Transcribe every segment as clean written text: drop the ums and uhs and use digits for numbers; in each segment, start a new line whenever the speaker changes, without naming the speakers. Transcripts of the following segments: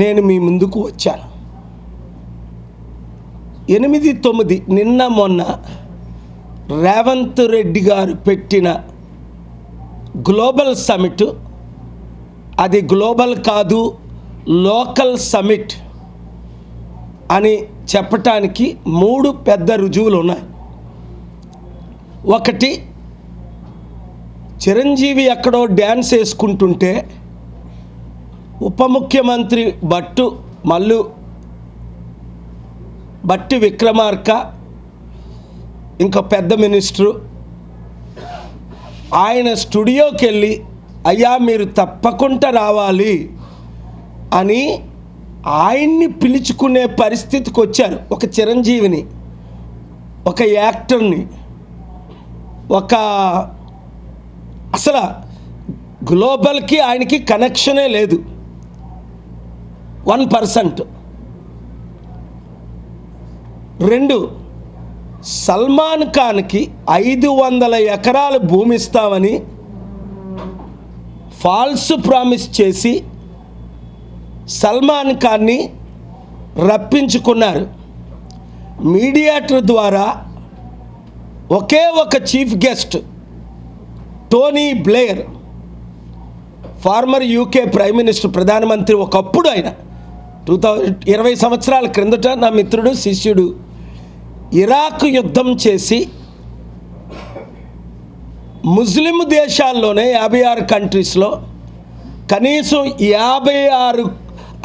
నేను మీ ముందుకు వచ్చాను. 8-9 నిన్న మొన్న రేవంత్ రెడ్డి గారు పెట్టిన గ్లోబల్ సమిట్, అది గ్లోబల్ కాదు లోకల్ సమిట్ అని చెప్పటానికి 3 పెద్ద రుజువులు ఉన్నాయి. ఒకటి, చిరంజీవి ఎక్కడో డ్యాన్స్ వేసుకుంటుంటే ఉప ముఖ్యమంత్రి బట్టి విక్రమార్క, ఇంకా పెద్ద మినిస్టరు ఆయన స్టూడియోకి వెళ్ళి అయ్యా మీరు తప్పకుండా రావాలి అని ఆయన్ని పిలుచుకునే పరిస్థితికి వచ్చారు. ఒక చిరంజీవిని, ఒక యాక్టర్ని, అసలు గ్లోబల్కి ఆయనకి కనెక్షనే లేదు, 1%. 2, సల్మాన్ ఖాన్కి 500 ఎకరాలు భూమి ఇస్తామని ఫాల్స్ ప్రామిస్ చేసి సల్మాన్ ఖాన్ని రప్పించుకున్నారు. మీడియేటర్ ద్వారా ఒకే ఒక chief guest Tony Blair, former UK prime minister, ప్రధానమంత్రి ఒకప్పుడు, ఆయన 20 సంవత్సరాల క్రిందట నా మిత్రుడు శిష్యుడు, ఇరాక్ యుద్ధం చేసి ముస్లిం దేశాల్లోనే 56 కంట్రీస్లో కనీసం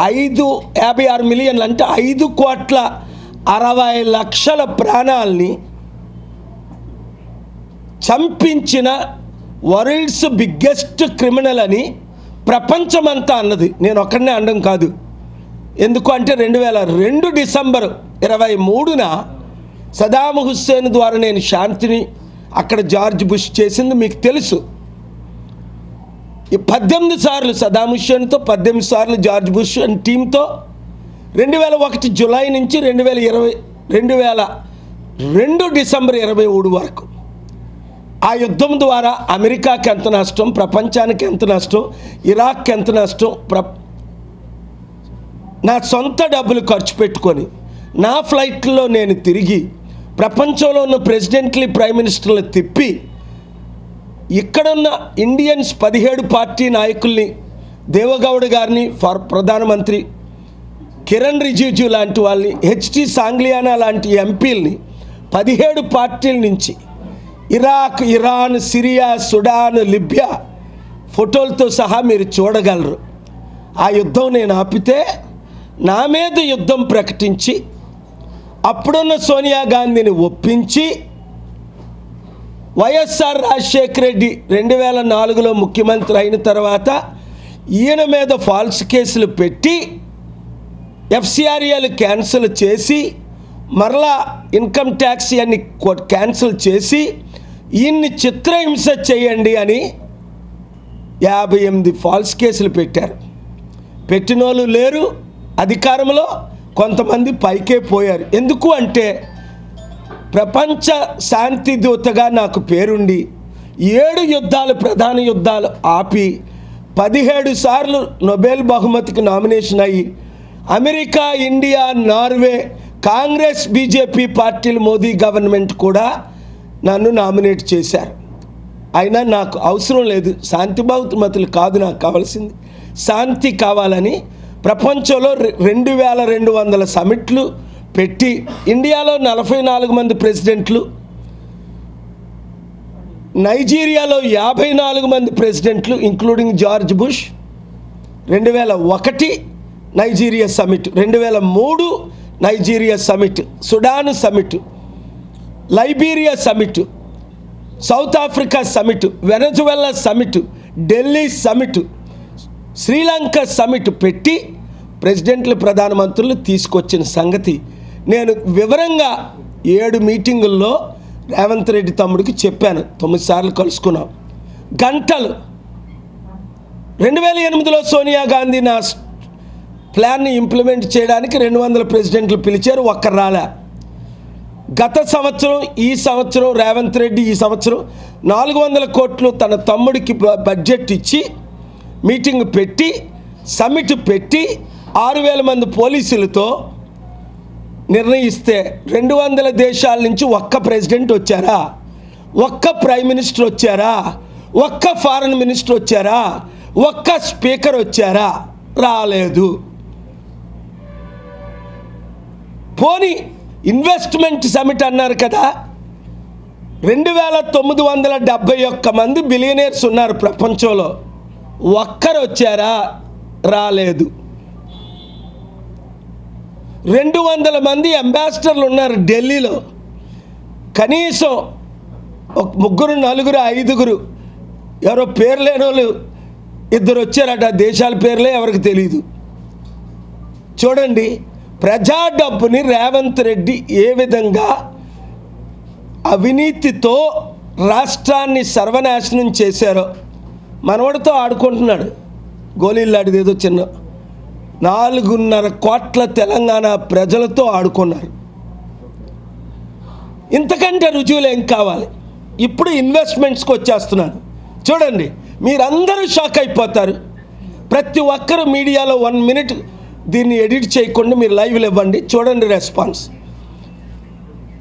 56 మిలియన్లు అంటే 5,60,00,000 ప్రాణాలని చంపించిన వరల్డ్స్ బిగ్గెస్ట్ క్రిమినల్ అని ప్రపంచమంతా అన్నది. నేను ఒక్కడనే అనడం కాదు. ఎందుకు అంటే 2002 డిసెంబర్ 23న సదాం హుస్సేన్ ద్వారా నేను శాంతిని అక్కడ జార్జ్ బుష్ చేసింది మీకు తెలుసు. 18 సార్లు సదాం హుస్సేన్తో, 18 సార్లు జార్జ్ బుష్ అండ్ టీంతో 2001 జూలై నుంచి 2002 డిసెంబర్ 23 వరకు ఆ యుద్ధం ద్వారా అమెరికాకి ఎంత నష్టం, ప్రపంచానికి ఎంత నష్టం, ఇరాక్కి ఎంత నష్టం, నా సొంత డబ్బులు ఖర్చు పెట్టుకొని నా ఫ్లైట్లో నేను తిరిగి ప్రపంచంలో ఉన్న ప్రెసిడెంట్లీ ప్రైమ్ మినిస్టర్లు తిప్పి ఇక్కడున్న ఇండియన్స్ 17 పార్టీ నాయకుల్ని, దేవగౌడ గారిని ప్రధానమంత్రి, కిరణ్ రిజిజు లాంటి వాళ్ళని, హెచ్టి సాంగ్లియానా లాంటి ఎంపీలని 17 పార్టీల నుంచి Iraq, Iran, Syria, Sudan, Libya ఫోటోలతో సహా మీరు చూడగలరు. ఆ యుద్ధం నేను ఆపితే నా మీద యుద్ధం ప్రకటించి అప్పుడున్న సోనియా గాంధీని ఒప్పించి వైఎస్ఆర్ రాజశేఖర రెడ్డి 2004లో ముఖ్యమంత్రి అయిన తర్వాత ఈయన మీద ఫాల్స్ కేసులు పెట్టి ఎఫ్సిఆర్ఏలు క్యాన్సిల్ చేసి మరలా ఇన్కమ్ ట్యాక్స్ అన్ని క్యాన్సిల్ చేసి ఈయన్ని చిత్రహింస చేయండి అని 58 ఫాల్స్ కేసులు పెట్టారు. పెట్టిన వాళ్ళు లేరు అధికారంలో, కొంతమంది పైకే పోయారు. ఎందుకు అంటే ప్రపంచ శాంతి దూతగా నాకు పేరుండి 7 యుద్ధాలు, ప్రధాన యుద్ధాలు ఆపి 17 సార్లు నోబెల్ బహుమతికి నామినేషన్ అయ్యి America, India, Norway, Congress, BJP పార్టీలు, మోదీ గవర్నమెంట్ కూడా నన్ను నామినేట్ చేశారు. అయినా నాకు అవసరం లేదు, శాంతి బహుమతులు కాదు నాకు కావాల్సింది, శాంతి కావాలని ప్రపంచంలో 2200 సమిట్లు పెట్టి ఇండియాలో 44 మంది ప్రెసిడెంట్లు, నైజీరియాలో 54 మంది ప్రెసిడెంట్లు including George Bush, 2001 Nigeria summit, 2003 Nigeria summit, Sudan summit, Liberia summit, South Africa summit, Venezuela summit, Delhi summit, Sri Lanka summit పెట్టి ప్రెసిడెంట్లు, ప్రధానమంత్రులు తీసుకొచ్చిన సంగతి నేను వివరంగా 7 మీటింగుల్లో రేవంత్ రెడ్డి తమ్ముడికి చెప్పాను. 9 సార్లు కలుసుకున్నాం. గంటలు 2008లో సోనియా గాంధీ నా ప్లాన్ని ఇంప్లిమెంట్ చేయడానికి 200 ప్రెసిడెంట్లు పిలిచారు, ఒక్కరు రాలే. గత సంవత్సరం, ఈ సంవత్సరం రేవంత్ రెడ్డి ఈ సంవత్సరం 400 కోట్లు తన తమ్ముడికి బడ్జెట్ ఇచ్చి మీటింగ్ పెట్టి సమిట్ పెట్టి 6,000 మంది పోలీసులతో నిర్ణయిస్తే 200 దేశాల నుంచి ఒక్క ప్రెసిడెంట్ వచ్చారా, ఒక్క ప్రైమ్ మినిస్టర్ వచ్చారా, ఒక్క ఫారెన్ మినిస్టర్ వచ్చారా, ఒక్క స్పీకర్ వచ్చారా? రాలేదు. పోనీ ఇన్వెస్ట్మెంట్ సమిట్ అన్నారు కదా, 2,971 మంది బిలియనీర్స్ ఉన్నారు ప్రపంచంలో, ఒక్కరు వచ్చారా? రాలేదు. 200 మంది అంబాసిడర్లు ఉన్నారు ఢిల్లీలో, కనీసం ఒక 3, 4, 5 ఎవరో పేరు లేని వాళ్ళు 2 వచ్చారట. దేశాల పేర్లే ఎవరికి తెలియదు. చూడండి, ప్రజా డబ్బుని రేవంత్ రెడ్డి ఏ విధంగా అవినీతితో రాష్ట్రాన్ని సర్వనాశనం చేశారో. మనవడితో ఆడుకుంటున్నాడు, గోళీలాడిది ఏదో చిన్న 4.5 కోట్ల తెలంగాణ ప్రజలతో ఆడుకున్నారు. ఇంతకంటే రుజువులు ఏం కావాలి? ఇప్పుడు ఇన్వెస్ట్మెంట్స్కి వచ్చేస్తున్నాను. చూడండి, మీరందరూ షాక్ అయిపోతారు. ప్రతి ఒక్కరు మీడియాలో 1 మినిట్ దీన్ని ఎడిట్ చేయకుండా మీరు లైవ్లు ఇవ్వండి, చూడండి రెస్పాన్స్.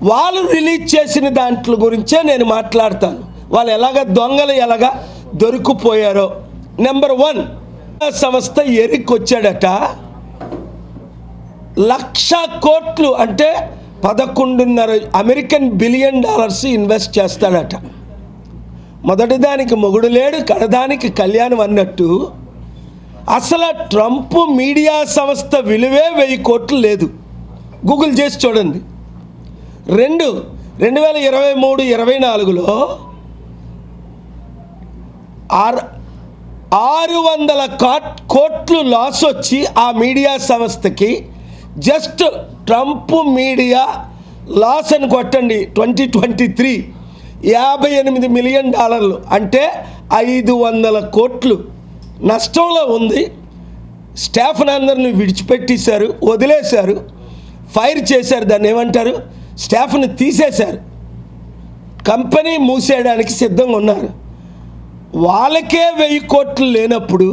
వాళ్ళు రిలీజ్ చేసిన దాంట్లో గురించే నేను మాట్లాడతాను. వాళ్ళు దొంగలు ఎలాగా దొరికిపోయారో. నెంబర్ 1, సంస్థ ఎరిక్ వచ్చాడట. 1,00,000 కోట్లు అంటే 11.5 అమెరికన్ బిలియన్ డాలర్స్ ఇన్వెస్ట్ చేస్తాడట. మొదటి దానికి మొగుడు లేడు, కడదానికి కళ్యాణం అన్నట్టు అసలు ట్రంప్ మీడియా సంస్థ విలువే 1,000 కోట్లు లేదు. గూగుల్ చేసి చూడండి. 2023-24లో 600 కోట్లు లాస్ వచ్చి ఆ మీడియా సంస్థకి, జస్ట్ ట్రంప్ మీడియా లాస్ అని కొట్టండి 2023 $58 మిలియన్ అంటే 500 కోట్లు నష్టంలో ఉంది. స్టాఫ్ని అందరిని విడిచిపెట్టేశారు, వదిలేశారు, ఫైర్ చేశారు. దాన్ని ఏమంటారు? స్టాఫ్ని తీసేశారు. కంపెనీ మూసేయడానికి సిద్ధంగా ఉన్నారు. వాళ్ళకే 1,000 కోట్లు లేనప్పుడు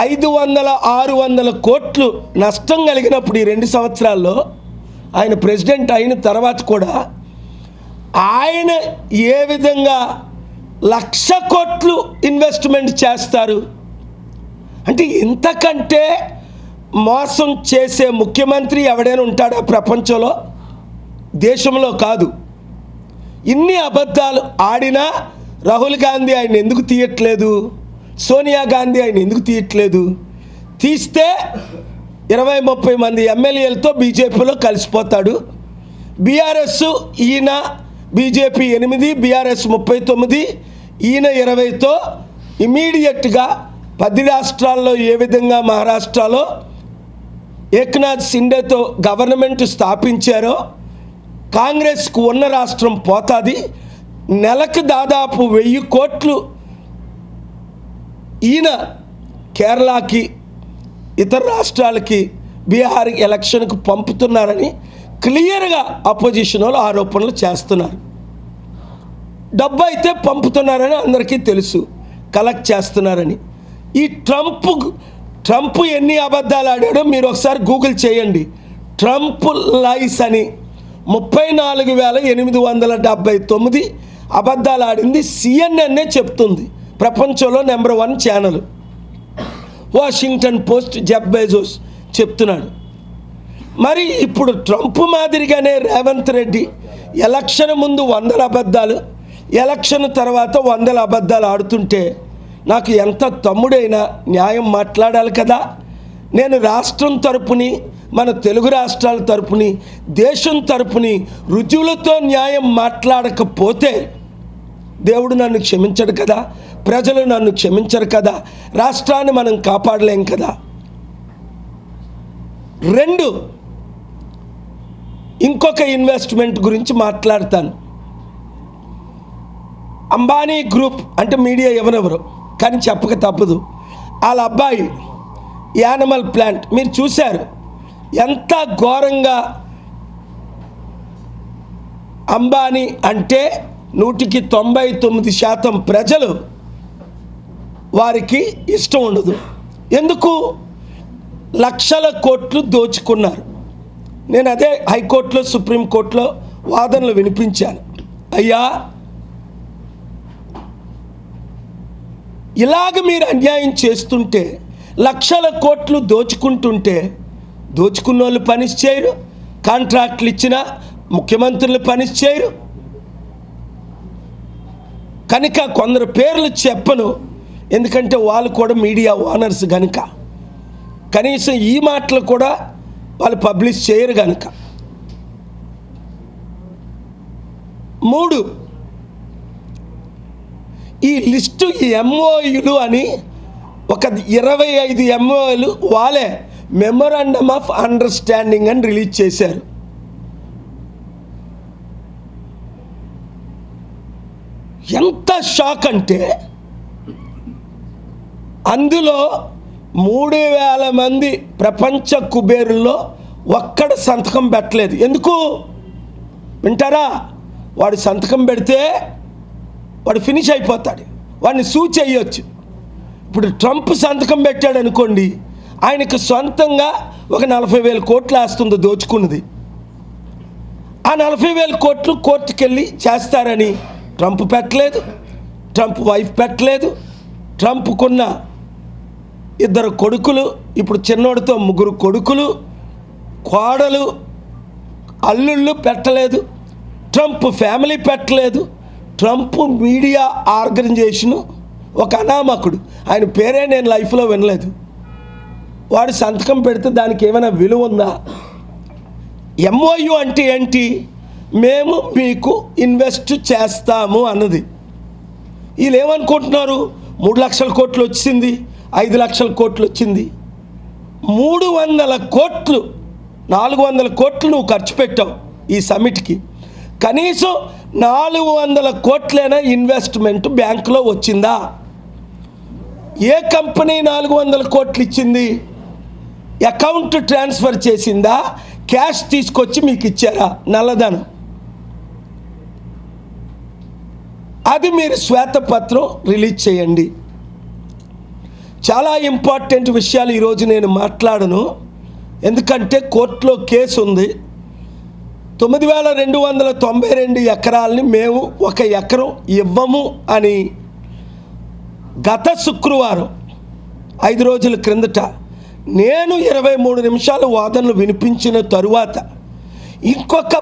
500-600 కోట్లు నష్టం కలిగినప్పుడు ఈ 2 సంవత్సరాల్లో ఆయన ప్రెసిడెంట్ అయిన తర్వాత కూడా ఆయన ఏ విధంగా 1,00,000 కోట్లు ఇన్వెస్ట్మెంట్ చేస్తారు? అంటే ఇంతకంటే మోసం చేసే ముఖ్యమంత్రి ఎవడైనా ఉంటాడా ప్రపంచంలో? దేశంలో కాదు. ఇన్ని అబద్ధాలు ఆడినా రాహుల్ గాంధీ ఆయన ఎందుకు తీయట్లేదు? సోనియా గాంధీ ఆయన ఎందుకు తీయట్లేదు? తీస్తే 20-30 మంది ఎమ్మెల్యేలతో బీజేపీలో కలిసిపోతాడు. బీఆర్ఎస్ ఈయన బీజేపీ 8, బీఆర్ఎస్ 39, ఈయన 20తో ఇమీడియట్గా 10 రాష్ట్రాల్లో ఏ విధంగా మహారాష్ట్రలో ఏక్నాథ్ షిండేతో గవర్నమెంట్ స్థాపించారో కాంగ్రెస్కు ఉన్న రాష్ట్రం పోతుంది. నెలకు దాదాపు 1,000 కోట్లు ఈయన కేరళకి, ఇతర రాష్ట్రాలకి, బీహార్ ఎలక్షన్కి పంపుతున్నారని క్లియర్గా అపోజిషన్ వాళ్ళు ఆరోపణలు చేస్తున్నారు. డబ్బు అయితే పంపుతున్నారని అందరికీ తెలుసు, కలెక్ట్ చేస్తున్నారని. ఈ ట్రంప్ ఎన్ని అబద్ధాలు ఆడాడో మీరు ఒకసారి గూగుల్ చేయండి. ట్రంప్ లైస్ అని 34,879 అబద్ధాలు ఆడింది సిఎన్ఎన్ఏ చెప్తుంది. ప్రపంచంలో number 1 channel. Washington post Jeff Bezos చెప్తున్నాడు. మరి ఇప్పుడు ట్రంప్ మాదిరిగానే రేవంత్ రెడ్డి ఎలక్షన్ ముందు 100 అబద్ధాలు, ఎలక్షన్ తర్వాత 100 అబద్ధాలు ఆడుతుంటే నాకు ఎంత తమ్ముడైనా న్యాయం మాట్లాడాలి కదా. నేను రాష్ట్రం తరపుని, మన తెలుగు రాష్ట్రాల తరపుని, దేశం తరపుని రుజువులతో న్యాయం మాట్లాడకపోతే దేవుడు నన్ను క్షమించడు కదా, ప్రజలు నన్ను క్షమించరు కదా, రాష్ట్రాన్ని మనం కాపాడలేం కదా. 2, ఇంకొక ఇన్వెస్ట్మెంట్ గురించి మాట్లాడతాను. అంబానీ గ్రూప్ అంటే మీడియా ఎవరెవరు కానీ చెప్పక తప్పదు. వాళ్ళ అబ్బాయి యానిమల్ ప్లాంట్ మీరు చూశారు. ఎంత ఘోరంగా అంబానీ అంటే 99% ప్రజలు వారికి ఇష్టం ఉండదు. ఎందుకు? లక్షల కోట్లు దోచుకున్నారు. నేను అదే హైకోర్టులో సుప్రీంకోర్టులో వాదనలు వినిపించాను. అయ్యా, ఇలాగ మీరు అన్యాయం చేస్తుంటే, లక్షల కోట్లు దోచుకుంటుంటే, దోచుకున్న వాళ్ళు పని చేయరు, కాంట్రాక్ట్లు ఇచ్చిన ముఖ్యమంత్రులు పని చేయరు. కనుక కొందరు పేర్లు చెప్పను, ఎందుకంటే వాళ్ళు కూడా మీడియా ఓనర్స్ కనుక, కనీసం ఈ మాటలు కూడా వాళ్ళు పబ్లిష్ చేయరు కనుక. 3, ఈ లిస్టు ఎంఓయూలు అని ఒక 25 ఎంఓయూలు వాళ్ళే మెమొరాండమ్ ఆఫ్ అండర్స్టాండింగ్ అని రిలీజ్ చేశారు. ఎంత షాక్ అంటే, అందులో 3000 మంది ప్రపంచ కుబేరుల్లో ఒక్కడ సంతకం పెట్టలేదు. ఎందుకు వింటారా? వాడు సంతకం పెడితే వాడు ఫినిష్ అయిపోతాడు, వాడిని సూ చేయొచ్చు. ఇప్పుడు ట్రంప్ సంతకం పెట్టాడు అనుకోండి, ఆయనకు సొంతంగా ఒక 40,000 కోట్లు వేస్తుంది దోచుకున్నది. ఆ 40,000 కోట్లు కోర్టుకెళ్ళి చేస్తారని ట్రంప్ పెట్టలేదు, ట్రంప్ వైఫ్ పెట్టలేదు. ట్రంప్కున్న 2 కొడుకులు, ఇప్పుడు చిన్నోడితో 3 కొడుకులు, కోడలు, అల్లుళ్ళు పెట్టలేదు. ట్రంప్ ఫ్యామిలీ పెట్టలేదు. ట్రంప్ మీడియా ఆర్గనైజేషను ఒక అనామకుడు, ఆయన పేరే నేను లైఫ్లో వినలేదు. వాడు సంతకం పెడితే దానికి ఏమైనా విలువ ఉందా? ఎంఓయు అంటే ఏంటి? మేము మీకు ఇన్వెస్ట్ చేస్తాము అన్నది. వీళ్ళు ఏమనుకుంటున్నారు? 3 లక్షల కోట్లు వచ్చింది, 5 లక్షల కోట్లు వచ్చింది. 300 కోట్లు, 400 కోట్లు నువ్వు ఖర్చు పెట్టావు ఈ సమిట్కి. కనీసం 400 కోట్లైనా ఇన్వెస్ట్మెంట్ బ్యాంకులో వచ్చిందా? ఏ కంపెనీ 400 కోట్లు ఇచ్చింది? అకౌంట్ ట్రాన్స్ఫర్ చేసిందా? క్యాష్ తీసుకొచ్చి మీకు ఇచ్చారా? నల్లధనం. అది మీరు శ్వేతపత్రం రిలీజ్ చేయండి. చాలా ఇంపార్టెంట్ విషయాలు ఈరోజు నేను మాట్లాడను, ఎందుకంటే కోర్టులో కేసు ఉంది. 9,292 ఎకరాలని మేము 1 ఎకరం ఇవ్వము అని గత శుక్రవారం 5 రోజుల క్రిందట నేను 23 నిమిషాలు వాదనలు వినిపించిన తరువాత ఇంకొక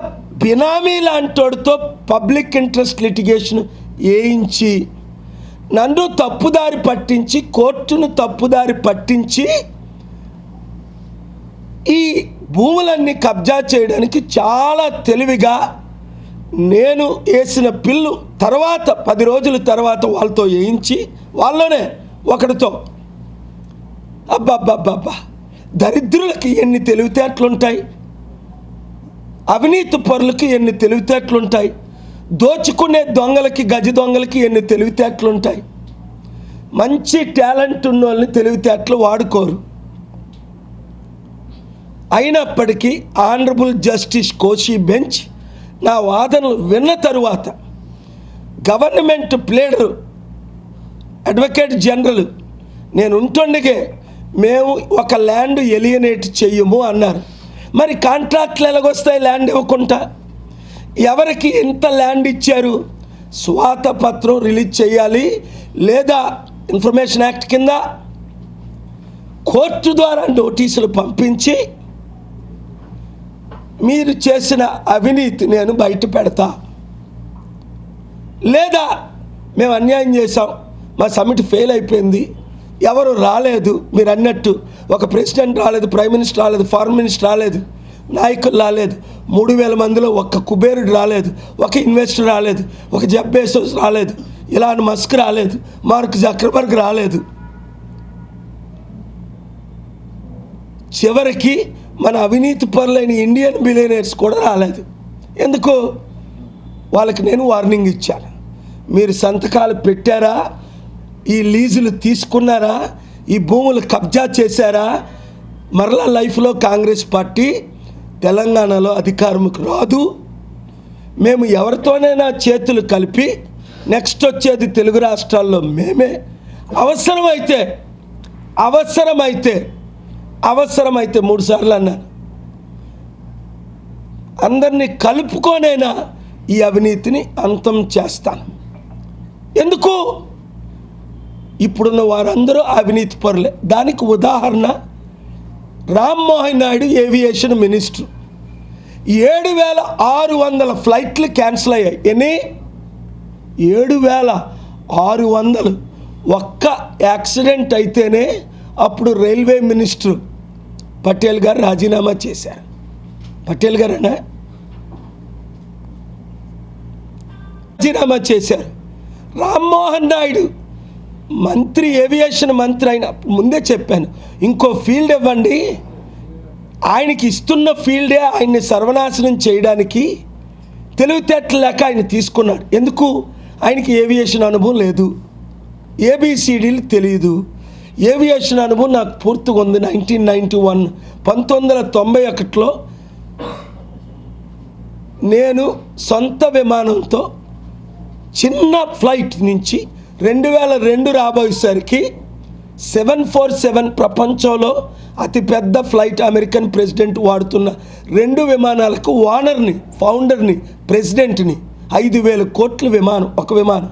బినామీ లాంటితో పబ్లిక్ ఇంట్రెస్ట్ లిటిగేషన్ వేయించి నన్ను తప్పుదారి పట్టించి, కోర్టును తప్పుదారి పట్టించి ఈ భూములన్నీ కబ్జా చేయడానికి చాలా తెలివిగా నేను వేసిన పిల్లు తర్వాత 10 రోజుల తర్వాత వాళ్ళతో వేయించి, వాళ్ళలోనే ఒకటితో, అబ్బాబ్బాబ్బా, దరిద్రులకి ఎన్ని తెలివితేటలుంటాయి, అవినీతి పరులకి ఎన్ని తెలివితేటలుంటాయి, దోచుకునే దొంగలకి, గజ దొంగలకి ఎన్ని తెలివితేటలుంటాయి. మంచి టాలెంట్ ఉన్న వాళ్ళని తెలివితేటలు వాడుకోరు. అయినప్పటికీ ఆనరబుల్ జస్టిస్ కోశీ బెంచ్ నా వాదనలు విన్న తరువాత గవర్నమెంట్ ప్లేడరు అడ్వకేట్ జనరల్ నేను ఉంటుండగే మేము ఒక ల్యాండ్ ఎలియనేట్ చెయ్యము అన్నారు. మరి కాంట్రాక్ట్లు ఎలాగొస్తాయి ల్యాండ్ ఇవ్వకుండా? ఎవరికి ఎంత ల్యాండ్ ఇచ్చారు? శ్వేతపత్రం రిలీజ్ చేయాలి, లేదా ఇన్ఫర్మేషన్ యాక్ట్ కింద కోర్టు ద్వారా నోటీసులు పంపించి మీరు చేసిన అవినీతి నేను బయట పెడతా, లేదా మేము అన్యాయం చేసాం, మా సమిట్ ఫెయిల్ అయిపోయింది, ఎవరు రాలేదు, మీరు అన్నట్టు ఒక ప్రెసిడెంట్ రాలేదు, ప్రైమ్ మినిస్టర్ రాలేదు, ఫారెన్ మినిస్టర్ రాలేదు, నాయకులు రాలేదు, 3,000 మందిలో ఒక్క కుబేరుడు రాలేదు, ఒక ఇన్వెస్టర్ రాలేదు, ఒక జెఫ్ బెజోస్ రాలేదు, ఇలాన్ మస్క్ రాలేదు, మార్క్ జకర్బర్గ్ రాలేదు. చివరికి మన అవినీతి పరులైన ఇండియన్ బిలియనర్స్ కూడా రాలేదు. ఎందుకు? వాళ్ళకి నేను వార్నింగ్ ఇచ్చాను. మీరు సంతకాలు పెట్టారా? ఈ లీజులు తీసుకున్నారా? ఈ భూములు కబ్జా చేశారా? మరలా లైఫ్లో కాంగ్రెస్ పార్టీ తెలంగాణలో అధికారంకి రాదు. మేము ఎవరితోనైనా చేతులు కలిపి నెక్స్ట్ వచ్చేది తెలుగు రాష్ట్రాల్లో మేమే. అవసరమైతే అవసరమైతే 3 సార్లు అన్నాను, అందరినీ కలుపుకొనైనా ఈ అవినీతిని అంతం చేస్తాను. ఎందుకు? ఇప్పుడున్న వారందరూ అవినీతి పరులే. దానికి ఉదాహరణ రామ్మోహన్ నాయుడు ఏవియేషన్ మినిస్టర్. 7,600 ఫ్లైట్లు క్యాన్సిల్ అయ్యాయి. ఎన్ని? 7,600. ఒక్క యాక్సిడెంట్ అయితేనే అప్పుడు రైల్వే మినిస్టర్ పటేల్ గారు రాజీనామా చేశారు. పటేల్ గారేనా? రాజీనామా చేశారు. రామ్మోహన్ నాయుడు మంత్రి, ఏవియేషన్ మంత్రి అయిన ముందే చెప్పాను, ఇంకో ఫీల్డ్ ఇవ్వండి. ఆయనకి ఇస్తున్న ఫీల్డే ఆయన్ని సర్వనాశనం చేయడానికి తెలివితేటలు లేక ఆయన తీసుకున్నాడు. ఎందుకు? ఆయనకి ఏవియేషన్ అనుభవం లేదు, ఏబిసిడీలు తెలియదు. ఏవియేషన్ అనుభవం నాకు పూర్తిగా ఉంది. 1991లో నేను సొంత విమానంతో చిన్న ఫ్లైట్ నుంచి 2002 రాబోయేసరికి 747 ప్రపంచంలో అతిపెద్ద ఫ్లైట్ అమెరికన్ ప్రెసిడెంట్ వాడుతున్న 2 విమానాలకు ఓనర్ని, ఫౌండర్ని, ప్రెసిడెంట్ని. 5,000 కోట్ల విమానం, ఒక విమానం.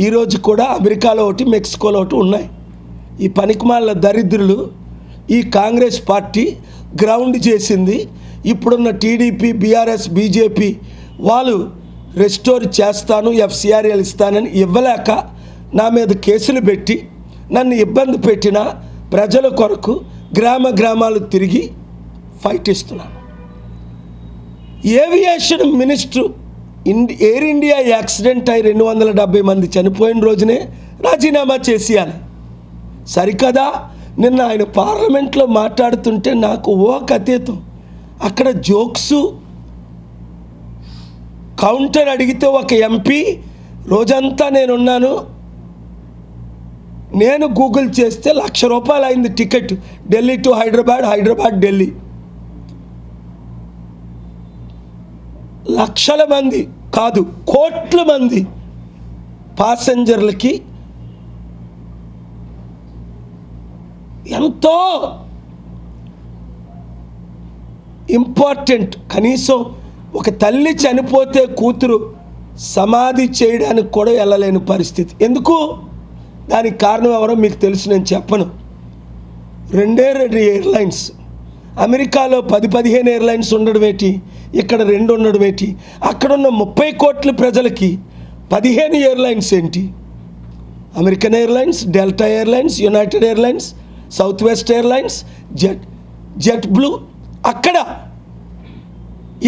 ఈరోజు కూడా అమెరికాలో ఒకటి, మెక్సికోలో ఒకటి ఉన్నాయి. ఈ పనికిమాల దరిద్రులు ఈ కాంగ్రెస్ పార్టీ గ్రౌండ్ చేసింది. ఇప్పుడున్న టీడీపీ, బీఆర్ఎస్, బీజేపీ వాళ్ళు రెస్టోర్ చేస్తాను, ఎఫ్సిఆర్ఎల్ ఇస్తానని ఇవ్వలేక నా మీద కేసులు పెట్టి నన్ను ఇబ్బంది పెట్టిన ప్రజల కొరకు గ్రామాలు తిరిగి ఫైట్ ఇస్తున్నాను. Aviation minister air India accident అయి 270 మంది చనిపోయిన రోజునే రాజీనామా చేసేయాలి. సరికదా? నిన్న ఆయన పార్లమెంట్లో మాట్లాడుతుంటే నాకు అతీతం. అక్కడ జోక్సు, కౌంటర్ అడిగితే ఒక ఎంపీ రోజంతా నేనున్నాను, నేను గూగుల్ చేస్తే ₹1,00,000 అయింది టికెట్, ఢిల్లీ టు హైదరాబాద్, హైదరాబాద్ ఢిల్లీ. లక్షల మంది కాదు, కోట్ల మంది పాసెంజర్లకి ఎంతో ఇంపార్టెంట్. కనీసం ఒక తల్లి చనిపోతే కూతురు సమాధి చేయడానికి కూడా వెళ్ళలేని పరిస్థితి. ఎందుకు? దానికి కారణం ఎవరో మీకు తెలుసు, నేను చెప్పను. 2 ఎయిర్లైన్స్. అమెరికాలో 10-15 ఎయిర్లైన్స్ ఉండడం ఏంటి, ఇక్కడ 2 ఉండడం ఏంటి? అక్కడున్న 30 కోట్ల ప్రజలకి 15 ఎయిర్లైన్స్ ఏంటి? American airlines, delta airlines, United airlines, south west airlines, jet blue.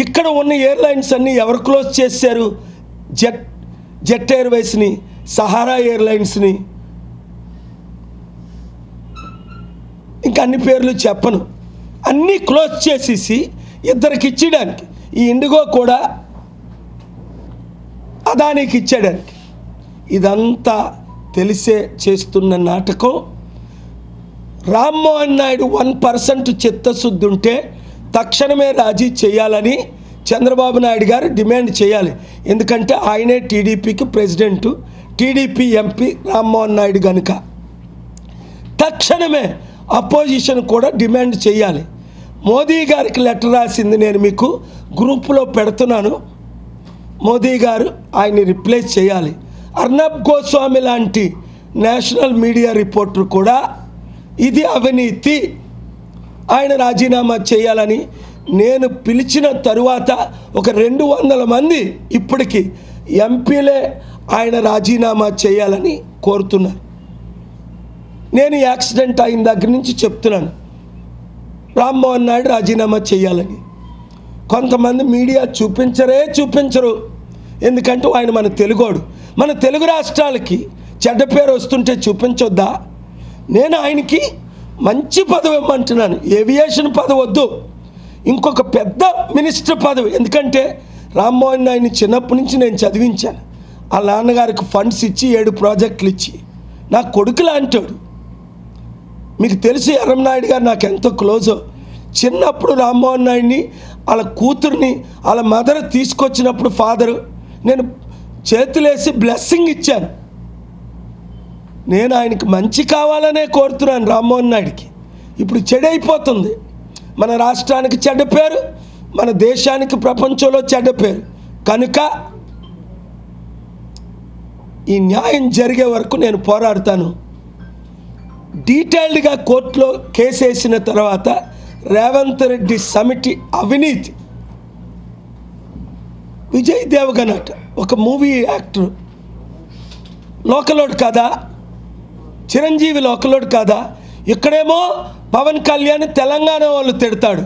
ఇక్కడ ఉన్న ఎయిర్లైన్స్ అన్నీ ఎవరు క్లోజ్ చేశారు? జెట్ ఎయిర్వేస్ని, సహారా ఎయిర్లైన్స్ని, ఇంకా అన్ని పేర్లు చెప్పను, అన్నీ క్లోజ్ చేసేసి ఇద్దరికి ఇచ్చేయడానికి, ఈ ఇండిగో కూడా అదానికి ఇచ్చేయడానికి. ఇదంతా తెలిసే చేస్తున్న నాటకం. రామ్మోహన్ నాయుడు 1% చిత్తశుద్ధి ఉంటే తక్షణమే రాజీ చేయాలని చంద్రబాబు నాయుడు గారు డిమాండ్ చేయాలి. ఎందుకంటే ఆయనే టీడీపీకి president, TDP MP Rammohan Naidu కనుక తక్షణమే అపోజిషన్ కూడా డిమాండ్ చేయాలి. మోదీ గారికి లెటర్ రాసింది నేను మీకు గ్రూపులో పెడుతున్నాను. మోదీ గారు ఆయన్ని రిప్లేస్ చేయాలి. అర్నబ్ గోస్వామి లాంటి నేషనల్ మీడియా రిపోర్టర్ కూడా ఇది అవినీతి, ఆయన రాజీనామా చేయాలని నేను పిలిచిన తరువాత ఒక 200 మంది ఇప్పటికీ ఎంపీలే ఆయన రాజీనామా చేయాలని కోరుతున్నారు. నేను యాక్సిడెంట్ అయిన దగ్గర నుంచి చెప్తున్నాను, రామ్మోహన్ నాయుడు రాజీనామా చేయాలని. కొంతమంది మీడియా చూపించరు. ఎందుకంటే ఆయన మన తెలుగోడు. మన తెలుగు రాష్ట్రాలకి చెడ్డ పేరు వస్తుంటే చూపించొద్దా? నేను ఆయనకి మంచి పదవి ఇవ్వమంటున్నాను. ఏవియేషన్ పదవి వద్దు, ఇంకొక పెద్ద మినిస్టర్ పదవి. ఎందుకంటే రామ్మోహన్ నాయుడిని చిన్నప్పటి నుంచి నేను చదివించాను. వాళ్ళ నాన్నగారికి ఫండ్స్ ఇచ్చి 7 ప్రాజెక్టులు ఇచ్చి నా కొడుకులా అంటాడు. మీకు తెలుసు ఎర్రంనాయుడు గారు నాకు ఎంతో క్లోజో. చిన్నప్పుడు రామ్మోహన్ నాయుడిని, వాళ్ళ కూతుర్ని, వాళ్ళ మదర్ తీసుకొచ్చినప్పుడు ఫాదరు నేను చేతులేసి బ్లెస్సింగ్ ఇచ్చాను. నేను ఆయనకి మంచి కావాలనే కోరుతున్నాను రామ్మోహన్ నాయుడికి. ఇప్పుడు చెడైపోతుంది. మన రాష్ట్రానికి చెడ్డ పేరు, మన దేశానికి ప్రపంచంలో చెడ్డ పేరు. కనుక ఈ న్యాయం జరిగే వరకు నేను పోరాడతాను. డీటెయిల్డ్గా కోర్టులో కేసు వేసిన తర్వాత రేవంత్ రెడ్డి సమితి అవినీతి, విజయ్ దేవగన్ ఒక మూవీ యాక్టర్, లోకలోడు కాదా? చిరంజీవి లోకలోడు కాదా? ఇక్కడేమో పవన్ కళ్యాణ్ తెలంగాణ వాళ్ళు తిడతాడు,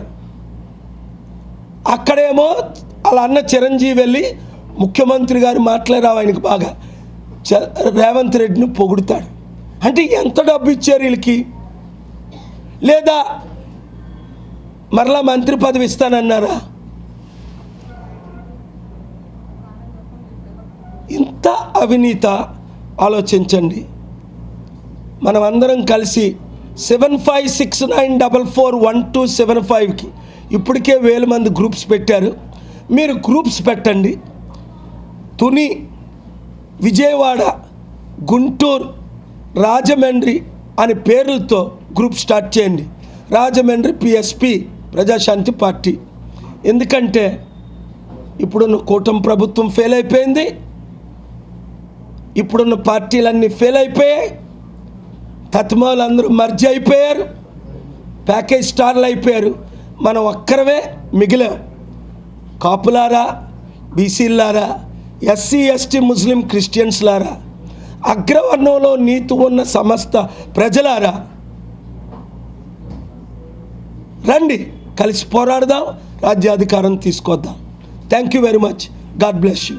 అక్కడేమో అలా అన్న చిరంజీవి వెళ్ళి ముఖ్యమంత్రి గారు మాట్లాడారు ఆయనకి బాగా, రేవంత్ రెడ్డిని పొగుడుతాడు. అంటే ఎంత డబ్బు ఇచ్చారు వీళ్ళకి? లేదా మరలా మంత్రి పదవి ఇస్తానన్నారా? ఇంత అవినీత ఆలోచించండి. మనం అందరం కలిసి 7569441275కి ఇప్పటికే 1000 మంది గ్రూప్స్ పెట్టారు. మీరు గ్రూప్స్ పెట్టండి. తుని, విజయవాడ, గుంటూరు, రాజమండ్రి అని పేర్లతో గ్రూప్ స్టార్ట్ చేయండి. Rajahmundry PSP Praja Shanti party. ఎందుకంటే ఇప్పుడున్న కూటమి ప్రభుత్వం ఫెయిల్ అయిపోయింది, ఇప్పుడున్న పార్టీలన్నీ ఫెయిల్ అయిపోయాయి, తత్మాలు అందరూ మర్జ్ అయిపోయారు, ప్యాకేజ్ స్టార్లు అయిపోయారు. మనం ఒక్కరమే మిగిలాం. కాపులారా, బీసీలారా, ఎస్సీ ఎస్టీ ముస్లిం క్రిస్టియన్స్లారా, అగ్రవర్ణంలో నీతి ఉన్న సమస్త ప్రజలారా, రండి కలిసి పోరాడదాం, రాజ్యాధికారం తీసుకొద్దాం. Thank you very much. God bless you.